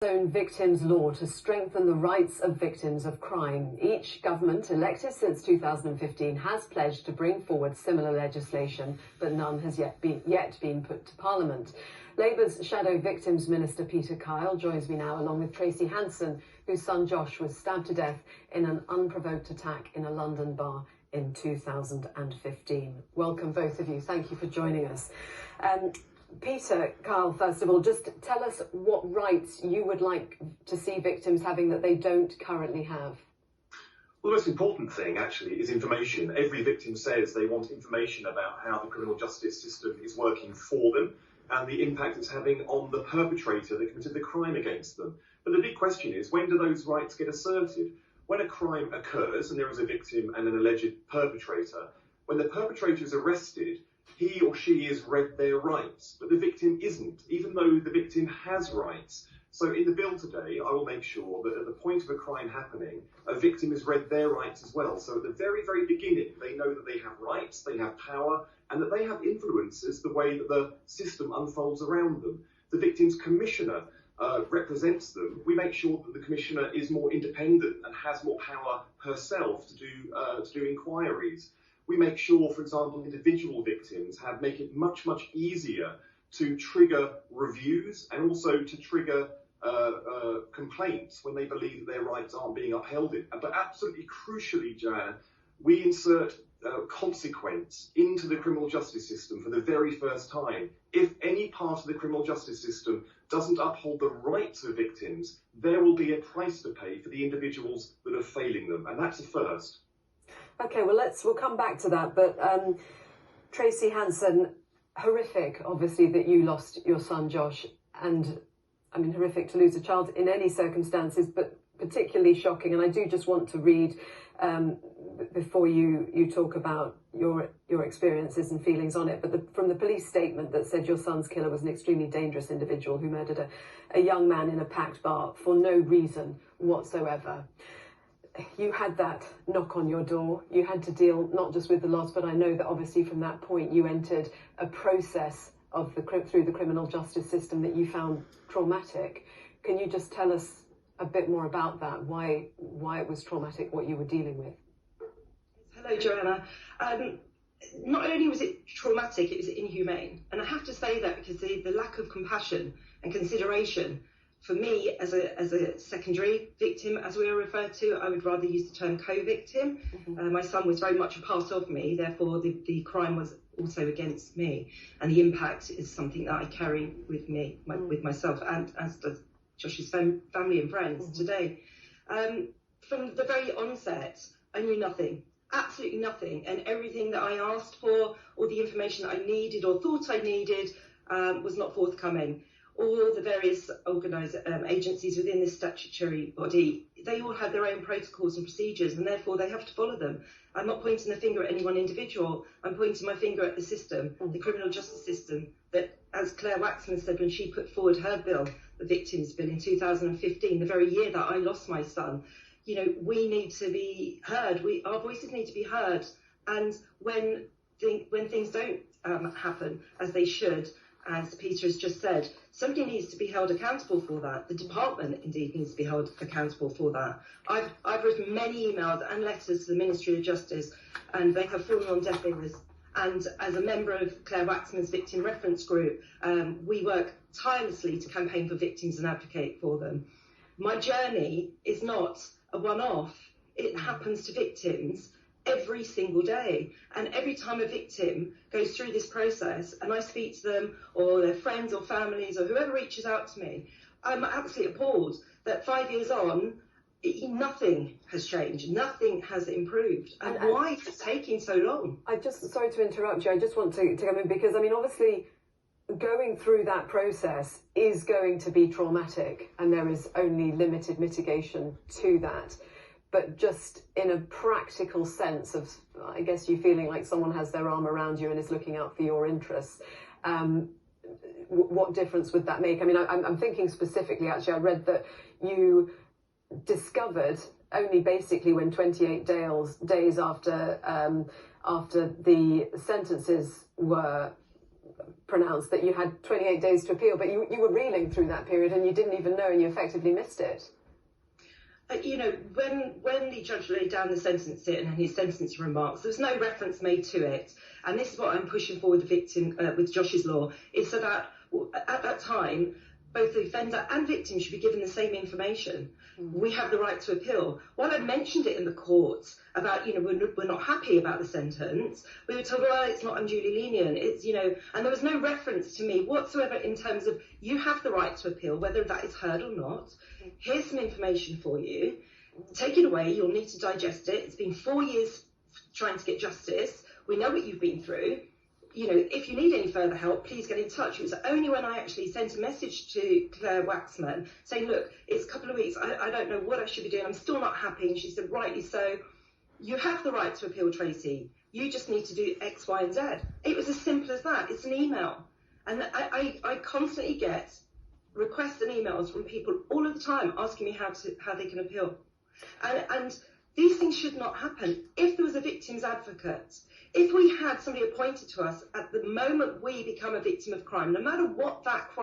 Own victims law to strengthen the rights of victims of crime. Each government elected since 2015 has pledged to bring forward similar legislation, but none has yet been put to Parliament. Labour's Shadow Victims Minister Peter Kyle joins me now, along with Tracy Hanson, whose son Josh was stabbed to death in an unprovoked attack in a London bar in 2015. Welcome, both of you. Thank you for joining us. Peter, Kyle, first of all, just tell us what rights you would like to see victims having that they don't currently have. Well, the most important thing, actually, is information. Every victim says they want information about how the criminal justice system is working for them and the impact it's having on the perpetrator that committed the crime against them. But the big question is, when do those rights get asserted? When a crime occurs and there is a victim and an alleged perpetrator, when the perpetrator is arrested, he or she is read their rights, but the victim isn't, even though the victim has rights. So in the bill today, I will make sure that at the point of a crime happening, a victim is read their rights as well. So at the very, very beginning, they know that they have rights, they have power, and that they have influence as the way that the system unfolds around them. The victim's commissioner represents them. We make sure that the commissioner is more independent and has more power herself to do inquiries. We make sure, for example, individual victims make it much, much easier to trigger reviews and also to trigger complaints when they believe that their rights aren't being upheld. But absolutely crucially, Joanna, we insert consequence into the criminal justice system for the very first time. If any part of the criminal justice system doesn't uphold the rights of victims, there will be a price to pay for the individuals that are failing them, and that's a first. Okay, well, we'll come back to that. But Tracy Hanson, horrific, obviously, that you lost your son, Josh. And I mean, horrific to lose a child in any circumstances, but particularly shocking. And I do just want to read, before you talk about your experiences and feelings on it, but from the police statement that said your son's killer was an extremely dangerous individual who murdered a young man in a packed bar for no reason whatsoever. You had that knock on your door. You had to deal not just with the loss, but I know that obviously from that point you entered a process through the criminal justice system that you found traumatic. Can you just tell us a bit more about that? Why it was traumatic, what you were dealing with? Hello, Joanna. Not only was it traumatic, it was inhumane. And I have to say that because the lack of compassion and consideration for me as a secondary victim, as we are referred to, I would rather use the term co-victim. Mm-hmm. My son was very much a part of me, therefore the crime was also against me. And the impact is something that I carry with me, with myself, and as does Josh's family and friends. Mm-hmm. Today. From the very onset, I knew nothing, absolutely nothing. And everything that I asked for, or the information that I needed or thought I needed, was not forthcoming. All the various agencies within this statutory body, they all have their own protocols and procedures, and therefore they have to follow them. I'm not pointing the finger at any one individual. I'm pointing my finger at the system, the criminal justice system, that, as Claire Waxman said when she put forward her bill, the Victims Bill in 2015, the very year that I lost my son, you know, we need to be heard. Our voices need to be heard. And when things don't happen as they should, as Peter has just said, somebody needs to be held accountable for that. The department, indeed, needs to be held accountable for that. I've written many emails and letters to the Ministry of Justice, and they have fallen on deaf ears. And as a member of Claire Waxman's Victim Reference Group, we work tirelessly to campaign for victims and advocate for them. My journey is not a one-off. It happens to victims every single day. And every time a victim goes through this process and I speak to them or their friends or families or whoever reaches out to me, I'm absolutely appalled that 5 years on, nothing has changed, nothing has improved. And why is it taking so long? Sorry to interrupt you, I just want to come in because, I mean, obviously going through that process is going to be traumatic and there is only limited mitigation to that. But just in a practical sense of, I guess, you feeling like someone has their arm around you and is looking out for your interests, what difference would that make? I mean, I'm thinking specifically, actually, I read that you discovered only basically when 28 days after the sentences were pronounced that you had 28 days to appeal, but you were reeling through that period and you didn't even know and you effectively missed it. When the judge laid down the sentencing and his sentencing remarks, there was no reference made to it. And this is what I'm pushing for with the victim, with Josh's law, is so that at that time, both the offender and victim should be given the same information. We have the right to appeal. While I mentioned it in the courts about, we're not happy about the sentence, we were told, well, it's not unduly lenient. It's, and there was no reference to me whatsoever in terms of you have the right to appeal, whether that is heard or not. Here's some information for you. Take it away. You'll need to digest it. It's been 4 years trying to get justice. We know what you've been through. If you need any further help, please get in touch. It was only when I actually sent a message to Claire Waxman saying, look, it's a couple of weeks. I don't know what I should be doing. I'm still not happy. And she said, rightly so. You have the right to appeal, Tracy. You just need to do X, Y, and Z. It was as simple as that. It's an email. And I constantly get requests and emails from people all of the time asking me how they can appeal. And these things should not happen. If there was a victim's advocate, if we had somebody appointed to us at the moment we become a victim of crime, no matter what that crime